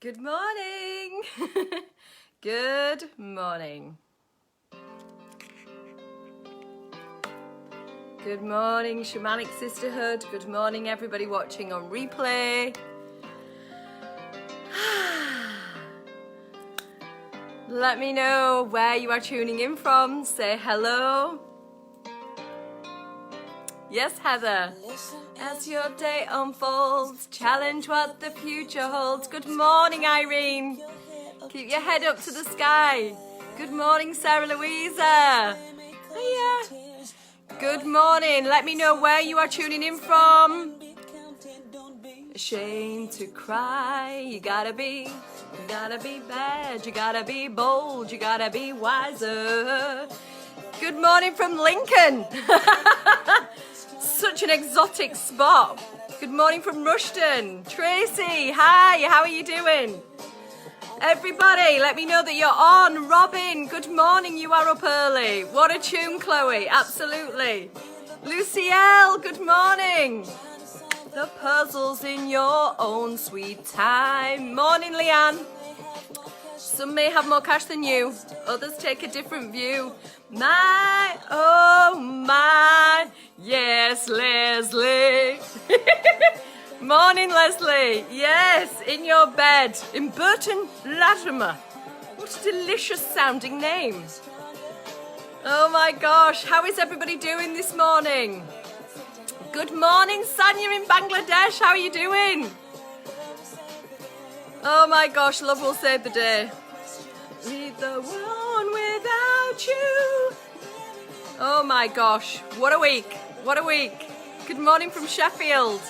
Good morning. Good morning. Good morning, Shamanic Sisterhood. Good morning, everybody watching on replay. Let me know where you are tuning in from. Say hello. Yes, Heather. As your day unfolds, challenge what the future holds. Good morning, Irene. Keep your head up to the sky. Good morning, Sarah Louisa. Hiya. Good morning. Let me know where you are tuning in from. Ashamed to cry. You gotta be bad. You gotta be bold. You gotta be wiser. Good morning from Lincoln. Such an exotic spot. Good morning from Rushden. Tracy, hi, how are you doing? Everybody, let me know that you're on. Robin, good morning, you are up early. What a tune, Chloe, absolutely. Lucielle, good morning. The puzzle's in your own sweet time. Morning, Leanne. Some may have more cash than you, others take a different view. My, oh my, yes, Leslie. Morning, Leslie. Yes, in your bed, in Burton Latimer. What a delicious sounding name. Oh my gosh, how is everybody doing this morning? Good morning, Sanya in Bangladesh, how are you doing? Oh my gosh, love will save the day. Leave the world without you. Oh my gosh, what a week, what a week. Good morning from Sheffield.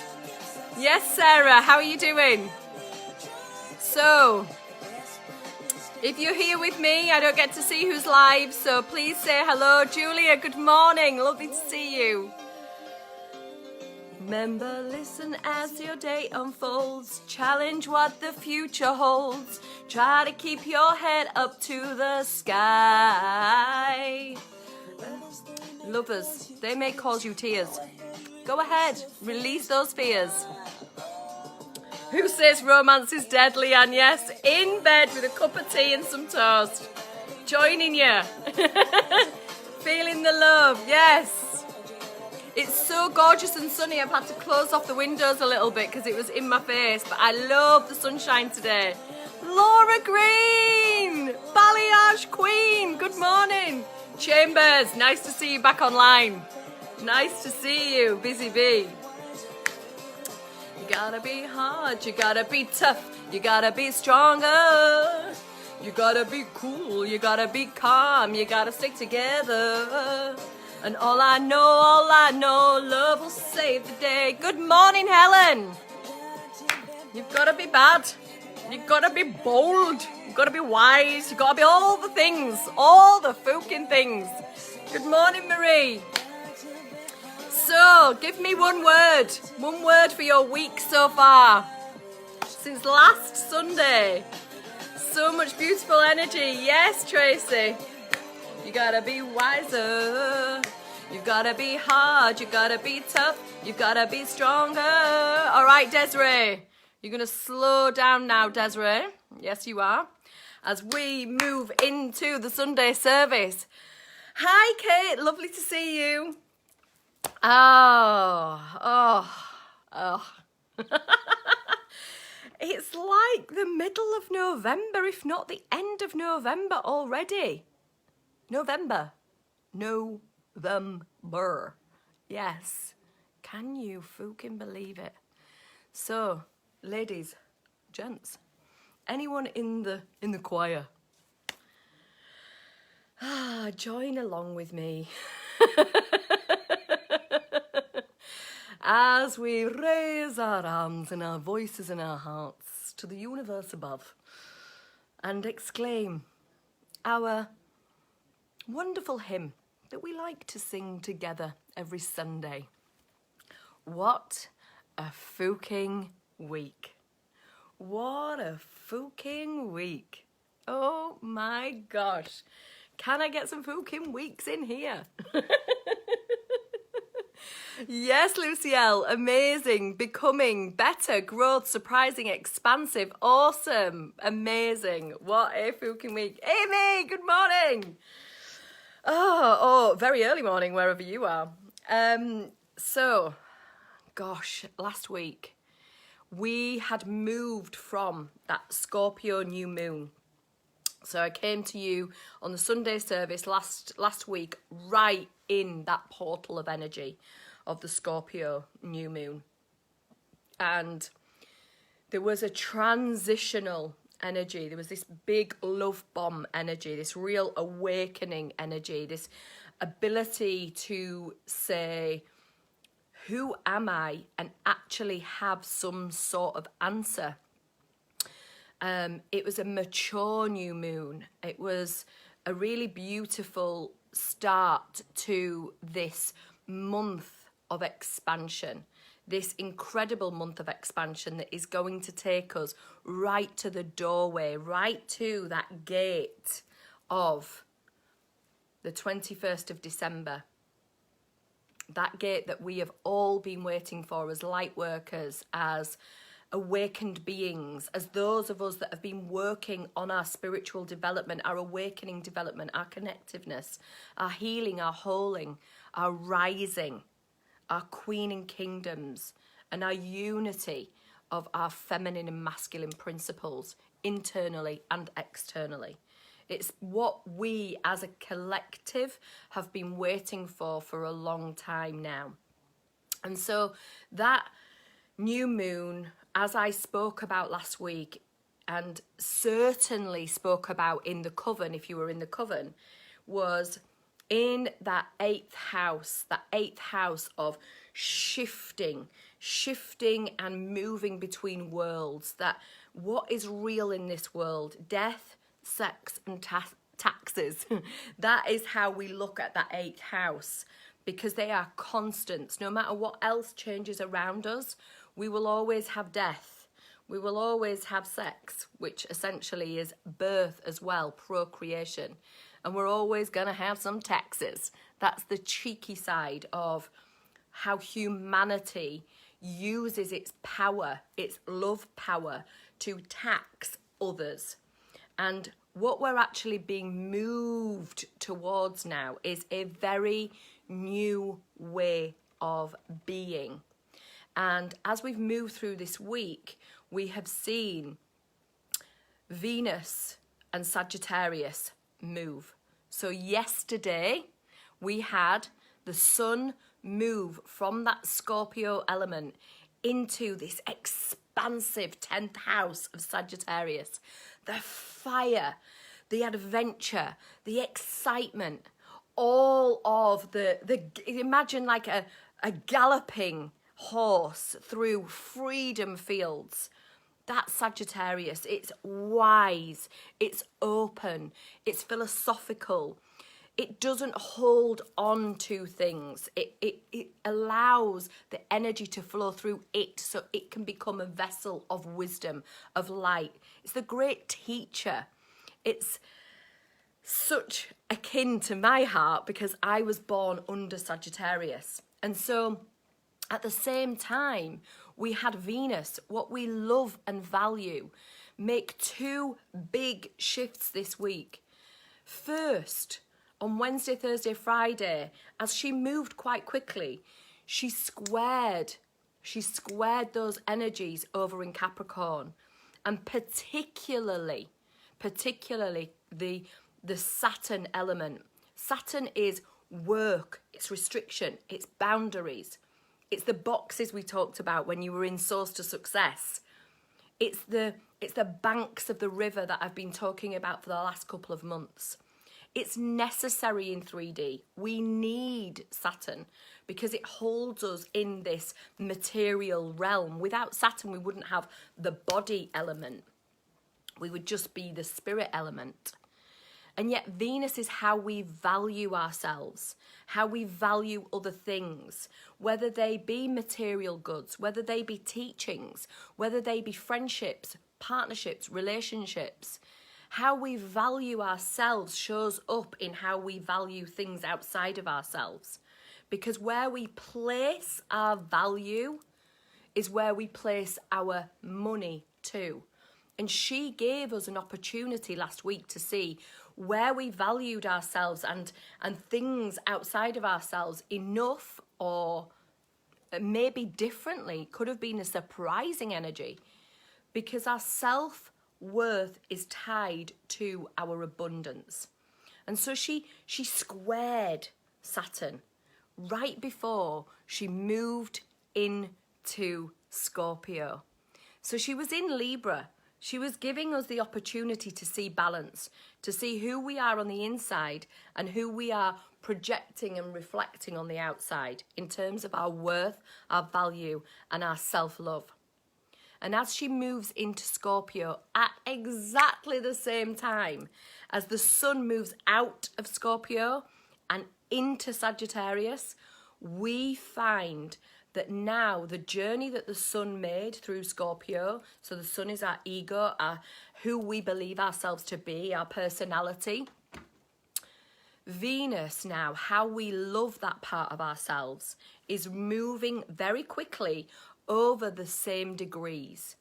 Yes, Sarah, how are you doing? So, if you're here with me, I don't get to see who's live, so please say hello. Julia, good morning, lovely to see you. Remember, listen as your day unfolds. Challenge what the future holds. Try to keep your head up to the sky. Lovers, they may cause you tears. Go ahead, release those fears. Who says romance is dead, Leanne? Yes, in bed with a cup of tea and some toast. Joining you. Feeling the love, yes. It's so gorgeous and sunny, I've had to close off the windows a little bit because it was in my face, but I love the sunshine today. Laura Green! Balayage Queen, good morning. Chambers, nice to see you back online. Nice to see you, Busy Bee. You gotta be hard, you gotta be tough, you gotta be stronger. You gotta be cool, you gotta be calm, you gotta stick together. And all I know, love will save the day. Good morning, Helen. You've got to be bad. You've got to be bold. You've got to be wise. You've got to be all the things. All the fucking things. Good morning, Marie. So, give me one word. One word for your week so far. Since last Sunday. So much beautiful energy. Yes, Tracy. You gotta be wiser, you gotta be hard, you gotta be tough, you gotta be stronger. All right, Desiree, you're gonna slow down now, Desiree. Yes, you are. As we move into the Sunday service. Hi, Kate, lovely to see you. Oh. It's like the middle of November, if not the end of November already. November. Yes. Can you fucking believe it? So, ladies, gents, anyone in the choir, join along with me as we raise our arms and our voices and our hearts to the universe above and exclaim our wonderful hymn that we like to sing together every Sunday. What a fucking week. What a fucking week. Oh my gosh. Can I get some fucking weeks in here? Yes, Lucielle, amazing, becoming, better, growth, surprising, expansive, awesome, amazing. What a fucking week. Amy, good morning. Oh, very early morning wherever you are. So, gosh, last week we had moved from that Scorpio new moon. So I came to you on the Sunday service last week, right in that portal of energy of the Scorpio new moon. And there was a transitional energy. There was this big love bomb energy, this real awakening energy, this ability to say, who am I? And actually have some sort of answer. It was a mature new moon. It was a really beautiful start to this month of expansion, this incredible month of expansion that is going to take us right to the doorway, right to that gate of the 21st of December. That gate that we have all been waiting for as light workers, as awakened beings, as those of us that have been working on our spiritual development, our awakening development, our connectiveness, our healing, our holding, our rising, our queening kingdoms, and our unity of our feminine and masculine principles, internally and externally. It's what we as a collective have been waiting for a long time now. And so that new moon, as I spoke about last week, and certainly spoke about in the coven, if you were in the coven, was in that eighth house of shifting and moving between worlds, that what is real in this world, death, sex and taxes. That is how we look at that eighth house, because they are constants. No matter what else changes around us, we will always have death. We will always have sex, which essentially is birth as well, procreation. And we're always going to have some taxes. That's the cheeky side of how humanity uses its power, its love power, to tax others. And what we're actually being moved towards now is a very new way of being. And as we've moved through this week, we have seen Venus and Sagittarius move. So yesterday, we had the sun move from that Scorpio element into this expansive 10th house of Sagittarius. The fire, the adventure, the excitement, all of the imagine like a galloping horse through freedom fields. That's Sagittarius. It's wise, it's open, it's philosophical. It doesn't hold on to things. It allows the energy to flow through it so it can become a vessel of wisdom, of light. It's the great teacher. It's such akin to my heart because I was born under Sagittarius. And so at the same time, we had Venus, what we love and value, make two big shifts this week. First, on Wednesday, Thursday, Friday, as she moved quite quickly, she squared those energies over in Capricorn, and particularly the Saturn element. Saturn is work, it's restriction, it's boundaries. It's the boxes we talked about when you were in Source to Success. It's the banks of the river that I've been talking about for the last couple of months. It's necessary in 3D. We need Saturn because it holds us in this material realm. Without Saturn, we wouldn't have the body element. We would just be the spirit element. And yet Venus is how we value ourselves, how we value other things, whether they be material goods, whether they be teachings, whether they be friendships, partnerships, relationships. How we value ourselves shows up in how we value things outside of ourselves. because where we place our value is where we place our money too. And she gave us an opportunity last week to see where we valued ourselves and things outside of ourselves enough, or maybe differently, could have been a surprising energy, because our self-worth is tied to our abundance. And so she squared Saturn right before she moved into Scorpio. So she was in Libra. She was giving us the opportunity to see balance, to see who we are on the inside and who we are projecting and reflecting on the outside in terms of our worth, our value, and our self-love. And as she moves into Scorpio at exactly the same time as the sun moves out of Scorpio and into Sagittarius, we find that now the journey that the sun made through Scorpio, so the sun is our ego, who we believe ourselves to be, our personality. Venus now, how we love that part of ourselves, is moving very quickly over the same degrees.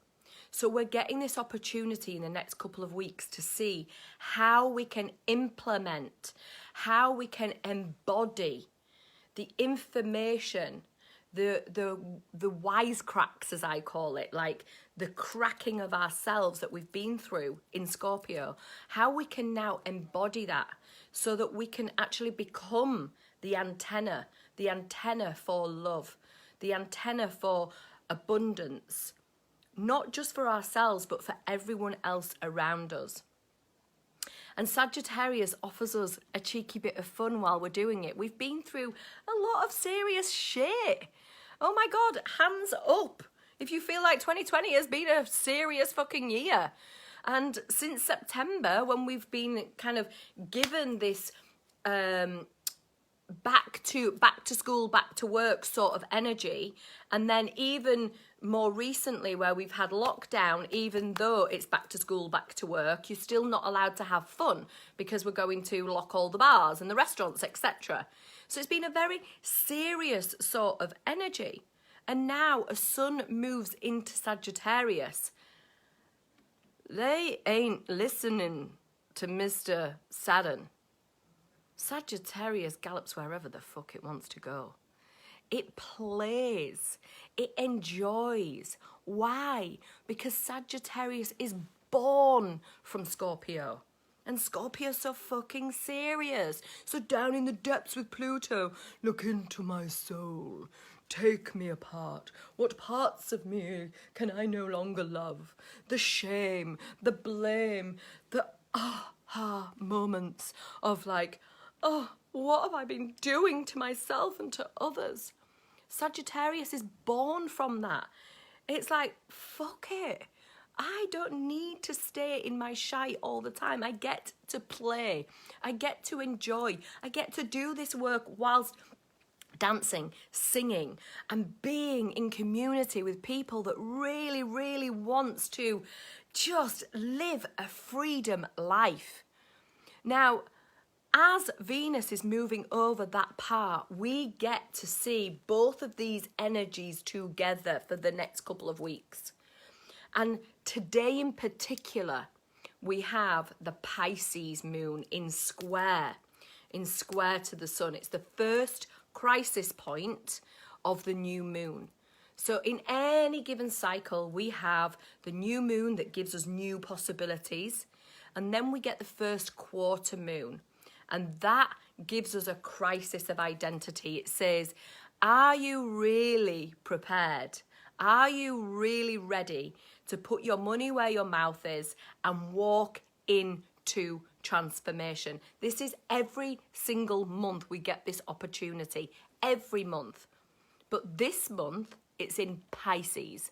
So we're getting this opportunity in the next couple of weeks to see how we can implement, how we can embody the information, the wisecracks, as I call it, like the cracking of ourselves that we've been through in Scorpio, how we can now embody that so that we can actually become the antenna for love, the antenna for abundance, not just for ourselves, but for everyone else around us. And Sagittarius offers us a cheeky bit of fun while we're doing it. We've been through a lot of serious shit. Oh my God, hands up if you feel like 2020 has been a serious fucking year. And since September, when we've been kind of given this back to school, back to work sort of energy, and then even more recently where we've had lockdown, even though it's back to school, back to work, you're still not allowed to have fun because we're going to lock all the bars and the restaurants, etc. So it's been a very serious sort of energy. And now a sun moves into Sagittarius. They ain't listening to Mr. Saturn. Sagittarius gallops wherever the fuck it wants to go. It plays. It enjoys. Why? Because Sagittarius is born from Scorpio. And Scorpio's so fucking serious. So down in the depths with Pluto, look into my soul. Take me apart. What parts of me can I no longer love? The shame, the blame, the aha moments of like, oh, what have I been doing to myself and to others? Sagittarius is born from that. It's like, fuck it. I don't need to stay in my shite all the time. I get to play. I get to enjoy. I get to do this work whilst dancing, singing, and being in community with people that really, really wants to just live a freedom life. Now, as Venus is moving over that part, we get to see both of these energies together for the next couple of weeks. And today in particular, we have the Pisces moon in square to the sun. It's the first crisis point of the new moon. So in any given cycle, we have the new moon that gives us new possibilities. And then we get the first quarter moon. And that gives us a crisis of identity. It says, are you really prepared? Are you really ready to put your money where your mouth is and walk into transformation? This is every single month we get this opportunity. Every month. But this month, it's in Pisces.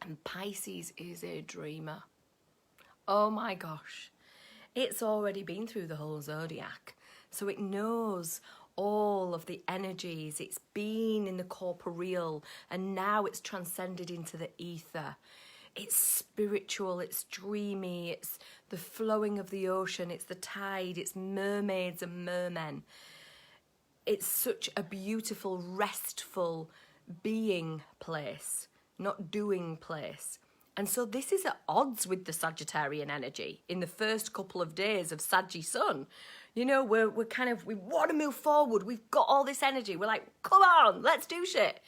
And Pisces is a dreamer. Oh my gosh. It's already been through the whole zodiac. So it knows all of the energies. It's been in the corporeal and now it's transcended into the ether. It's spiritual, it's dreamy, it's the flowing of the ocean, it's the tide, it's mermaids and mermen. it's such a beautiful, restful being place, not doing place. And so this is at odds with the Sagittarian energy in the first couple of days of Saggy Sun. You know, we want to move forward. We've got all this energy. We're like, come on, let's do shit.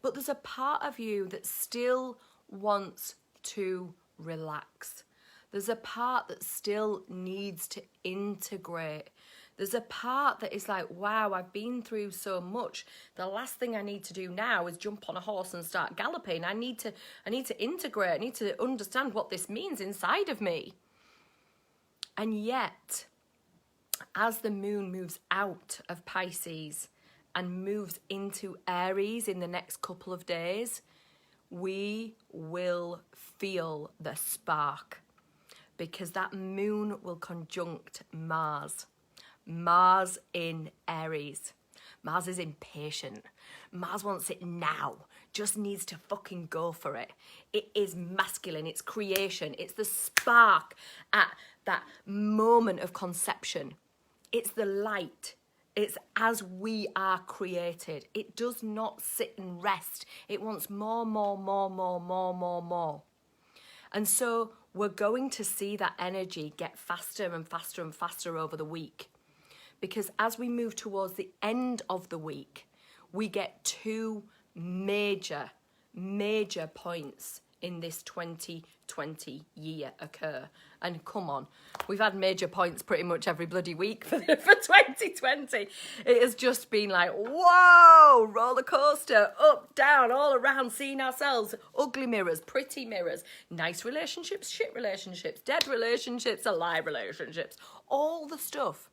But there's a part of you that still wants to relax. There's a part that still needs to integrate. There's a part that is like, wow, I've been through so much. The last thing I need to do now is jump on a horse and start galloping. I need to integrate. I need to understand what this means inside of me. And yet, as the moon moves out of Pisces and moves into Aries in the next couple of days, we will feel the spark, because that moon will conjunct Mars. Mars in Aries. Mars is impatient. Mars wants it now. Just needs to fucking go for it. It is masculine. It's creation. It's the spark at that moment of conception. It's the light. It's as we are created. It does not sit and rest. It wants more. And so we're going to see that energy get faster and faster and faster over the week. Because as we move towards the end of the week, we get two major points in this 2020 year occur. And come on, we've had major points pretty much every bloody week for 2020. It has just been like, whoa, roller coaster, up, down, all around, seeing ourselves, ugly mirrors, pretty mirrors, nice relationships, shit relationships, dead relationships, alive relationships, all the stuff.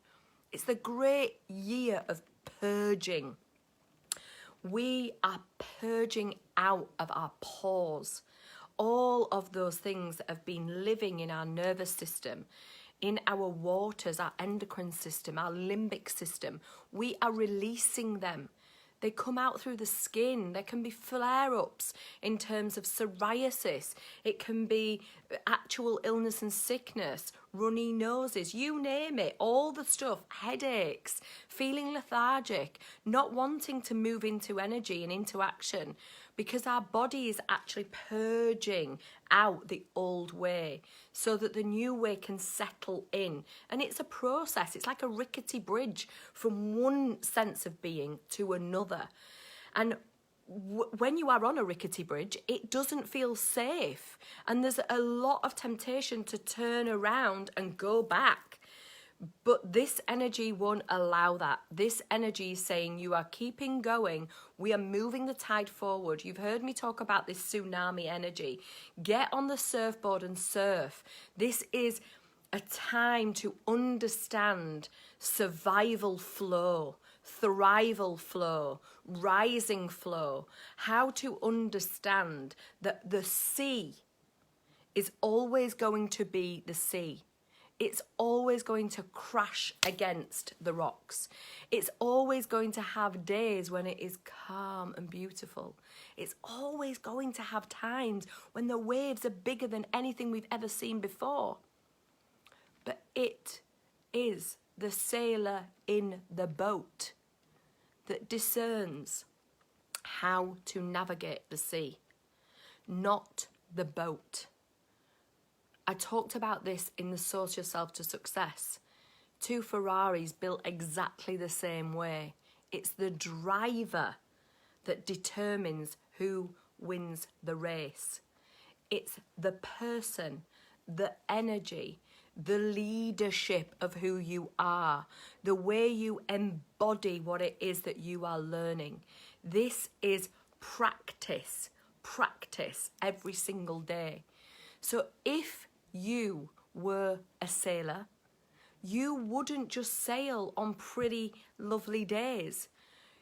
It's the great year of purging. We are purging out of our pores all of those things that have been living in our nervous system, in our waters, our endocrine system, our limbic system. We are releasing them. They come out through the skin. There can be flare-ups in terms of psoriasis. It can be actual illness and sickness, runny noses, you name it, all the stuff, headaches, feeling lethargic, not wanting to move into energy and into action, because our body is actually purging out the old way so that the new way can settle in. And it's a process. It's like a rickety bridge from one sense of being to another. And when you are on a rickety bridge, it doesn't feel safe. And there's a lot of temptation to turn around and go back. But this energy won't allow that. This energy is saying you are keeping going. We are moving the tide forward. You've heard me talk about this tsunami energy. Get on the surfboard and surf. This is a time to understand survival flow, thrival flow, rising flow, how to understand that the sea is always going to be the sea. It's always going to crash against the rocks. It's always going to have days when it is calm and beautiful. It's always going to have times when the waves are bigger than anything we've ever seen before. But it is the sailor in the boat that discerns how to navigate the sea, not the boat. I talked about this in the Source Yourself to Success. 2 Ferraris built exactly the same way. It's the driver that determines who wins the race. It's the person, the energy, the leadership of who you are, the way you embody what it is that you are learning. This is practice every single day. So if you were a sailor, you wouldn't just sail on pretty lovely days.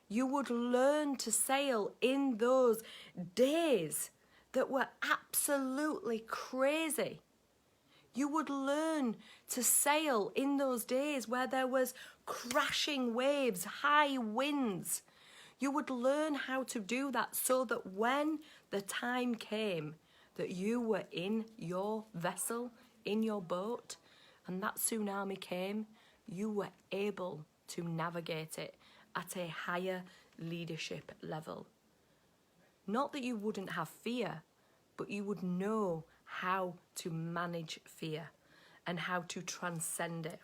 You would learn to sail in those days that were absolutely crazy. You would learn to sail in those days where there was crashing waves, high winds. You would learn how to do that so that when the time came that you were in your vessel, in your boat, and that tsunami came, you were able to navigate it at a higher leadership level. Not that you wouldn't have fear, but you would know how to manage fear and how to transcend it.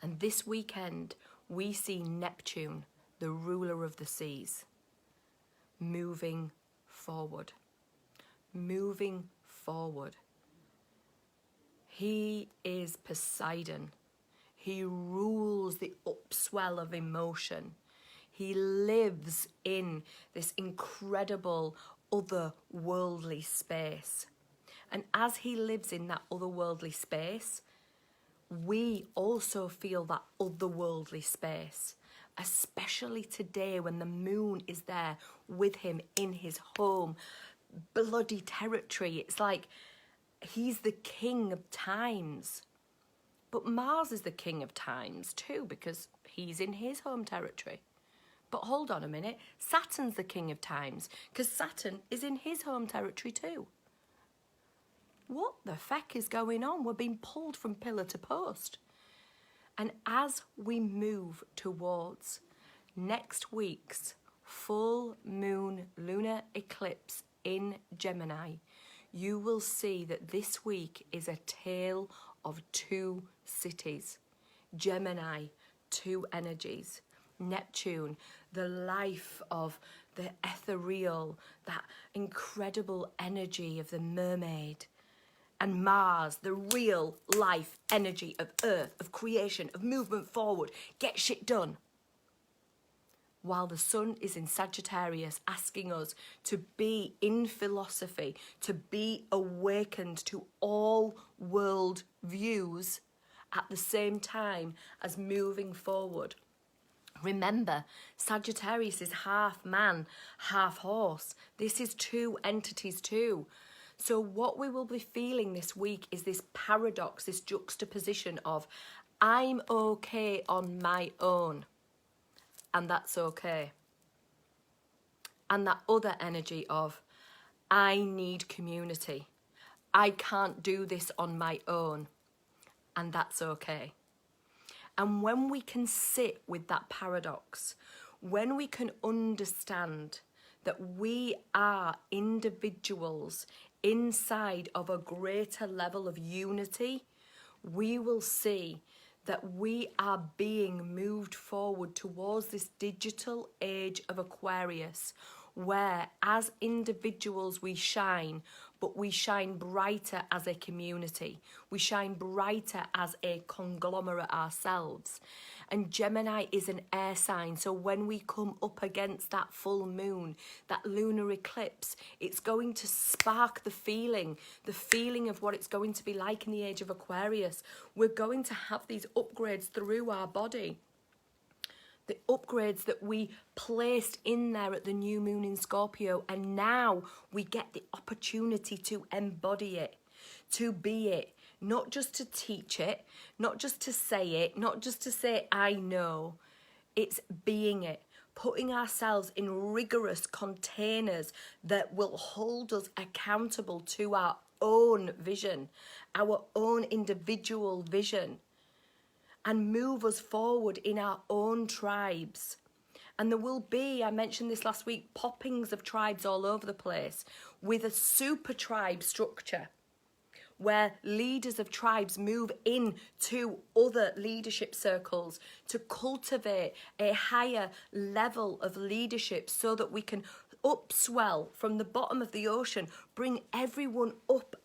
And this weekend, we see Neptune, the ruler of the seas, moving forward. Moving forward. He is Poseidon. He rules the upswell of emotion. He lives in this incredible otherworldly space. And as he lives in that otherworldly space, we also feel that otherworldly space, especially today when the moon is there with him in his home, bloody territory. It's like he's the king of times. But Mars is the king of times too, because he's in his home territory. But hold on a minute, Saturn's the king of times, because Saturn is in his home territory too. What the feck is going on? We're being pulled from pillar to post. And as we move towards next week's full moon lunar eclipse in Gemini, you will see that this week is a tale of two cities. Gemini, two energies. Neptune, the life of the ethereal, that incredible energy of the mermaid. And Mars, the real life energy of Earth, of creation, of movement forward, get shit done. While the sun is in Sagittarius, asking us to be in philosophy, to be awakened to all world views at the same time as moving forward. Remember, Sagittarius is half man, half horse. This is two entities too. So what we will be feeling this week is this paradox, this juxtaposition of I'm okay on my own, and that's okay. And that other energy of I need community. I can't do this on my own, and that's okay. And when we can sit with that paradox, when we can understand that we are individuals inside of a greater level of unity, we will see that we are being moved forward towards this digital age of Aquarius, where as individuals we shine, but we shine brighter as a community. We shine brighter as a conglomerate ourselves. And Gemini is an air sign, so when we come up against that full moon, that lunar eclipse, it's going to spark the feeling of what it's going to be like in the age of Aquarius. We're going to have these upgrades through our body. The upgrades that we placed in there at the new moon in Scorpio, and now we get the opportunity to embody it, to be it, not just to teach it, not just to say it, not just to say I know. It's being it, putting ourselves in rigorous containers that will hold us accountable to our own vision, our own individual vision, and move us forward in our own tribes. And there will be, I mentioned this last week, poppings of tribes all over the place with a super tribe structure where leaders of tribes move into other leadership circles to cultivate a higher level of leadership so that we can upswell from the bottom of the ocean, bring everyone up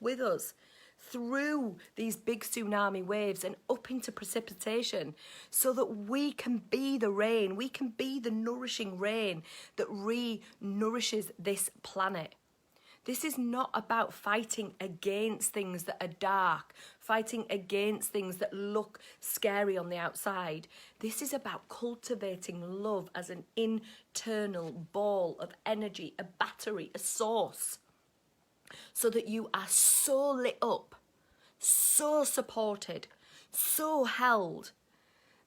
with us through these big tsunami waves and up into precipitation so that we can be the rain, we can be the nourishing rain that re-nourishes this planet. This is not about fighting against things that are dark, fighting against things that look scary on the outside. This is about cultivating love as an internal ball of energy, a battery, a source, so that you are so lit up, so supported, so held,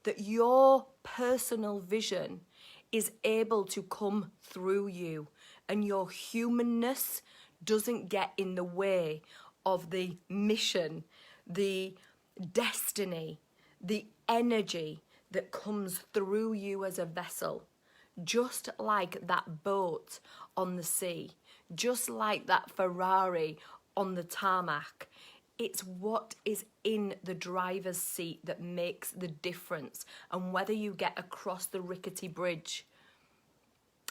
that your personal vision is able to come through you and your humanness doesn't get in the way of the mission, the destiny, the energy, that comes through you as a vessel, just like that boat on the sea, just like that Ferrari on the tarmac. It's what is in the driver's seat that makes the difference, and whether you get across the rickety bridge.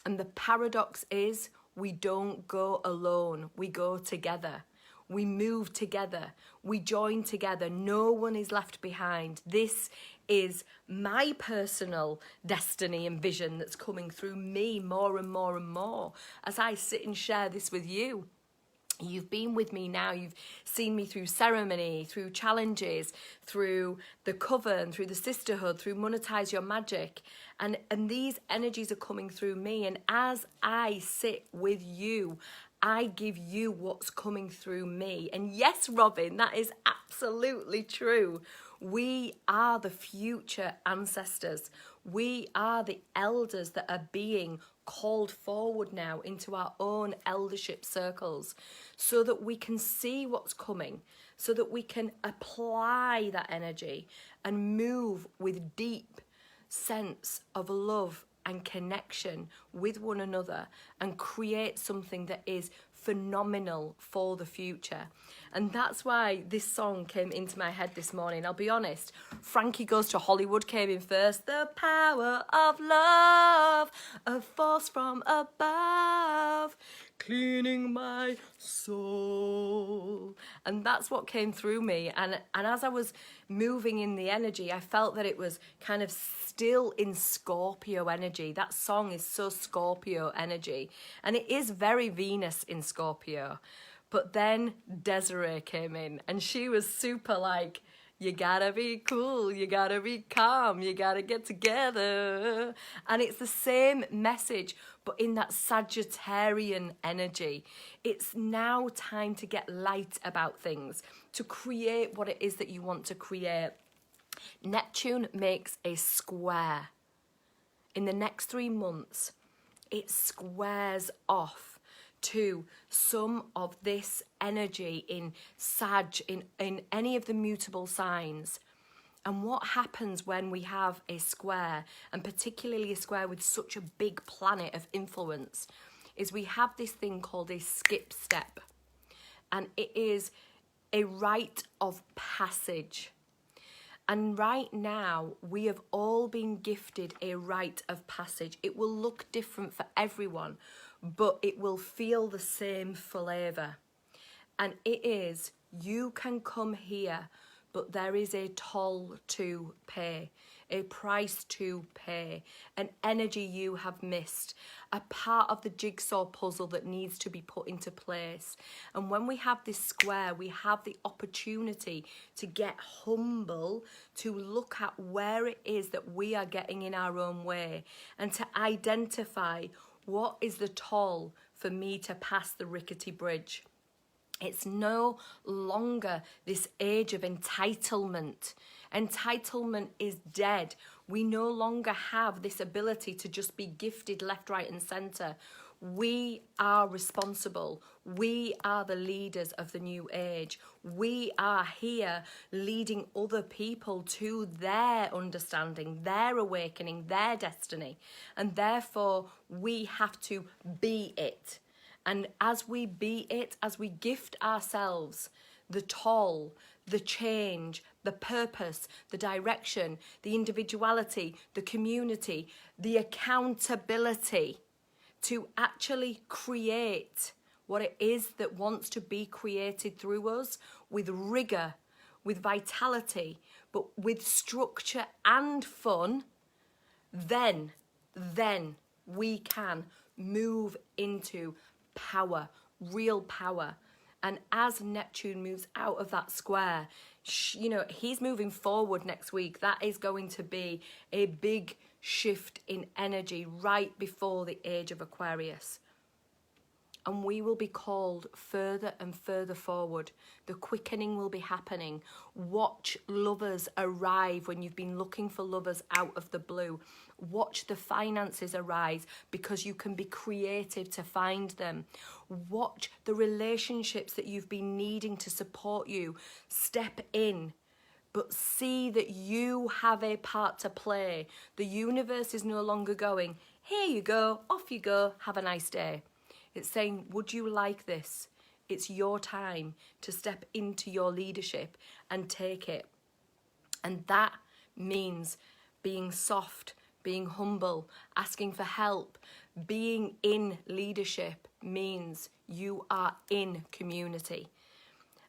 And the paradox is, we don't go alone, we go together. We move together, we join together, no one is left behind. This is my personal destiny and vision that's coming through me more and more and more as I sit and share this with you. You've been with me now, you've seen me through ceremony, through challenges, through the coven, through the sisterhood, through monetize your magic. And these energies are coming through me. And as I sit with you, I give you what's coming through me. And yes, Robin, that is absolutely true. We are the future ancestors. We are the elders that are being called forward now into our own eldership circles so that we can see what's coming, so that we can apply that energy and move with deep sense of love and connection with one another and create something that is phenomenal for the future. And that's why this song came into my head this morning. I'll be honest, Frankie Goes to Hollywood came in first. The power of love, a force from above, cleaning my soul. And that's what came through me. And as I was moving in the energy, I felt that it was kind of still in Scorpio energy. That song is so Scorpio energy. And it is very Venus in Scorpio. But then Desiree came in and she was super like, you gotta be cool, you gotta be calm, you gotta get together. And it's the same message, but in that Sagittarian energy. It's now time to get light about things, to create what it is that you want to create. Neptune makes a square. In the next 3 months, it squares off to some of this energy in Sag, in any of the mutable signs. And what happens when we have a square, and particularly a square with such a big planet of influence, is we have this thing called a skip step. And it is a rite of passage. And right now, we have all been gifted a rite of passage. It will look different for everyone, but it will feel the same flavour. And it is, you can come here, but there is a toll to pay, a price to pay, an energy you have missed, a part of the jigsaw puzzle that needs to be put into place. And when we have this square, we have the opportunity to get humble, to look at where it is that we are getting in our own way, and to identify what is the toll for me to pass the rickety bridge. It's no longer this age of entitlement. Entitlement is dead. We no longer have this ability to just be gifted left, right, and centre. We are responsible. We are the leaders of the new age. We are here leading other people to their understanding, their awakening, their destiny. And therefore, we have to be it. And as we be it, as we gift ourselves the toll, the change, the purpose, the direction, the individuality, the community, the accountability to actually create what it is that wants to be created through us with rigor, with vitality, but with structure and fun, then we can move into power, real power. And as Neptune moves out of that square, you know, he's moving forward next week. That is going to be a big shift in energy right before the age of Aquarius. And we will be called further and further forward. The quickening will be happening. Watch lovers arrive when you've been looking for lovers out of the blue. Watch the finances arise because you can be creative to find them. Watch the relationships that you've been needing to support you step in but see that you have a part to play. The universe is no longer going, here you go, off you go, have a nice day. It's saying, would you like this? It's your time to step into your leadership and take it. And that means being soft, being humble, asking for help. Being in leadership means you are in community.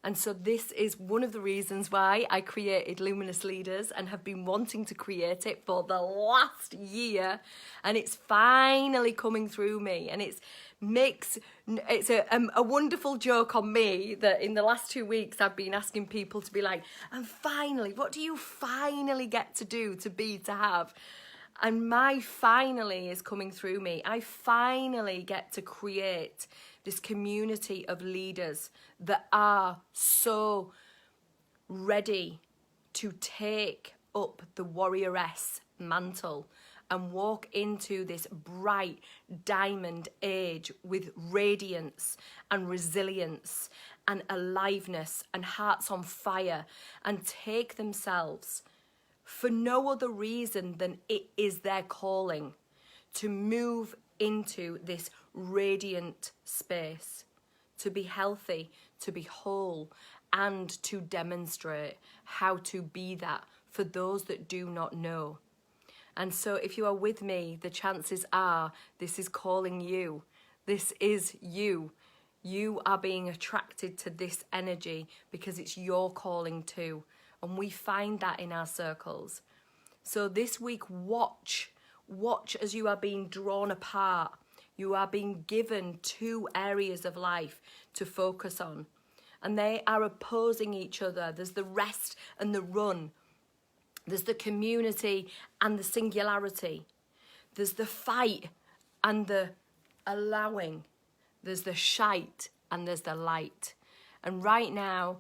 And so this is one of the reasons why I created Luminous Leaders and have been wanting to create it for the last year. And it's finally coming through me. And it's a wonderful joke on me that in the last 2 weeks I've been asking people to be like, and finally, what do you finally get to do, to be, to have? And my finally is coming through me. I finally get to create this community of leaders that are so ready to take up the warrioress mantle and walk into this bright diamond age with radiance and resilience and aliveness and hearts on fire, and take themselves for no other reason than it is their calling to move into this radiant space, to be healthy, to be whole, and to demonstrate how to be that for those that do not know. And so if you are with me, the chances are this is calling you. This is you. You are being attracted to this energy because it's your calling too. And we find that in our circles. So this week, watch as you are being drawn apart. You are being given 2 areas of life to focus on. And they are opposing each other. There's the rest and the run. There's the community and the singularity. There's the fight and the allowing. There's the shite and there's the light. And right now,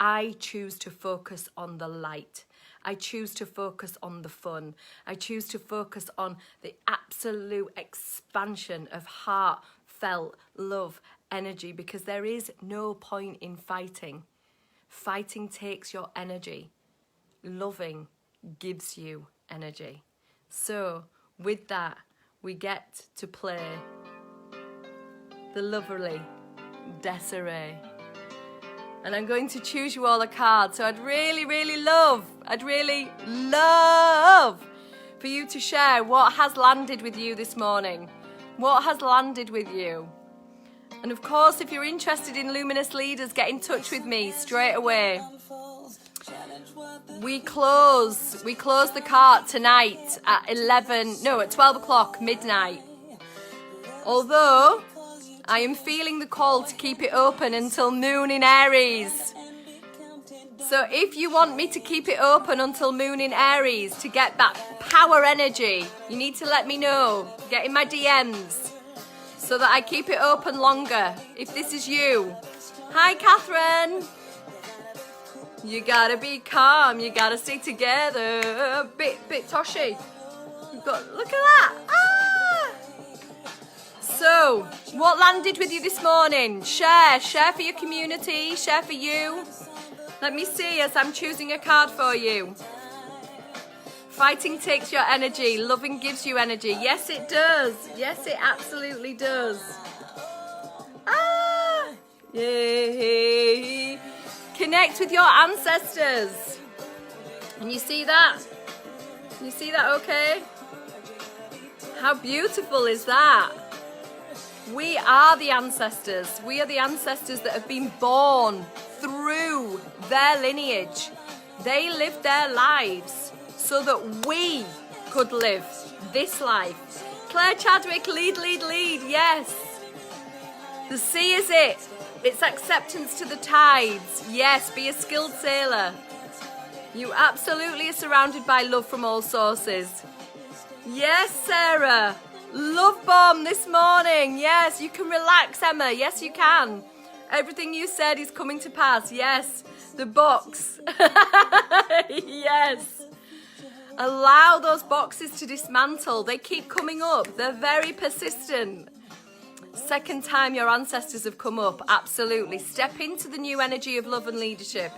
I choose to focus on the light. I choose to focus on the fun. I choose to focus on the absolute expansion of heartfelt love, energy, because there is no point in fighting. Fighting takes your energy. Loving gives you energy. So with that, we get to play the lovely Desiree. And I'm going to choose you all a card. So I'd really love for you to share what has landed with you this morning. What has landed with you? And of course, if you're interested in Luminous Leaders, get in touch with me straight away. We close the cart tonight at 12 o'clock midnight. Although I am feeling the call to keep it open until Moon in Aries. So if you want me to keep it open until Moon in Aries to get that power energy, you need to let me know. Get in my DMs so that I keep it open longer. If this is you. Hi, Catherine. You gotta be calm. You gotta stay together. Bit toshy. Look at that. So, what landed with you this morning? Share for your community, share for you. Let me see as I'm choosing a card for you. Fighting takes your energy, loving gives you energy. Yes, it does. Yes, it absolutely does. Yay. Connect with your ancestors. And you see that? You see that okay? How beautiful is that? We are the ancestors. We are the ancestors that have been born through their lineage. They lived their lives so that we could live this life. Claire Chadwick, lead. Yes. The sea is it. It's acceptance to the tides. Yes, be a skilled sailor. You absolutely are surrounded by love from all sources. Yes, Sarah. Love bomb this morning. Yes, you can relax, Emma. Yes, you can. Everything you said is coming to pass. Yes, the box. Yes. Allow those boxes to dismantle. They keep coming up. They're very persistent. Second time your ancestors have come up, absolutely. Step into the new energy of love and leadership.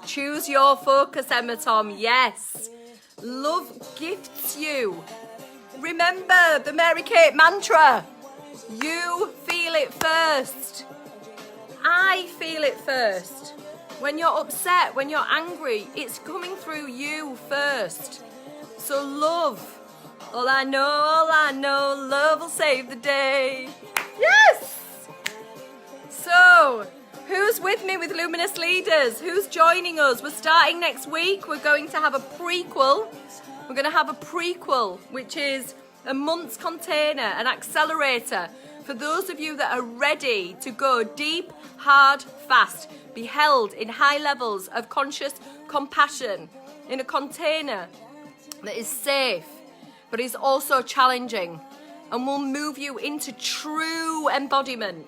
Choose your focus, Emma Tom, yes. Love gifts you. Remember the MaryKate mantra. You feel it first. I feel it first. When you're upset, when you're angry, it's coming through you first. So love. All I know, love will save the day. Yes! So, who's with me with Luminous Leaders? Who's joining us? We're starting next week. We're going to have a prequel. We're going to have a prequel, which is a month's container, an accelerator, for those of you that are ready to go deep, hard, fast, be held in high levels of conscious compassion in a container that is safe, but is also challenging and will move you into true embodiment.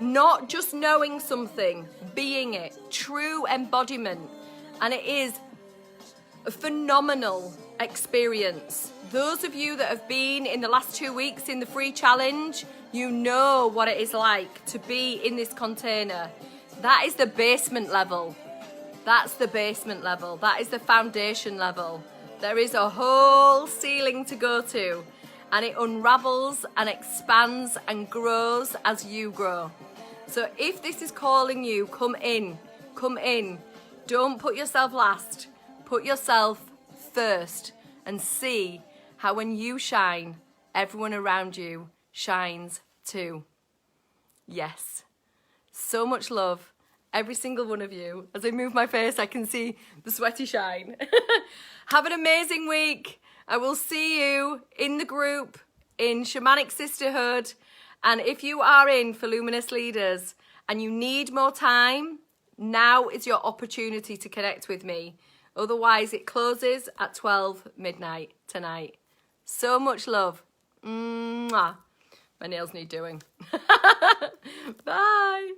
Not just knowing something, being it, true embodiment. And it is a phenomenal experience. Those of you that have been in the last 2 weeks in the free challenge, you know what it is like to be in this container. That is the basement level. That's the basement level. That is the foundation level. There is a whole ceiling to go to, and it unravels and expands and grows as you grow. So if this is calling you, come in, come in. Don't put yourself last. Put yourself first and see how when you shine, everyone around you shines too. Yes. So much love. Every single one of you. As I move my face, I can see the sweaty shine. Have an amazing week. I will see you in the group in Shamanic Sisterhood. And if you are in for Luminous Leaders and you need more time, now is your opportunity to connect with me. Otherwise, it closes at 12 midnight tonight. So much love. Mwah. My nails need doing. Bye.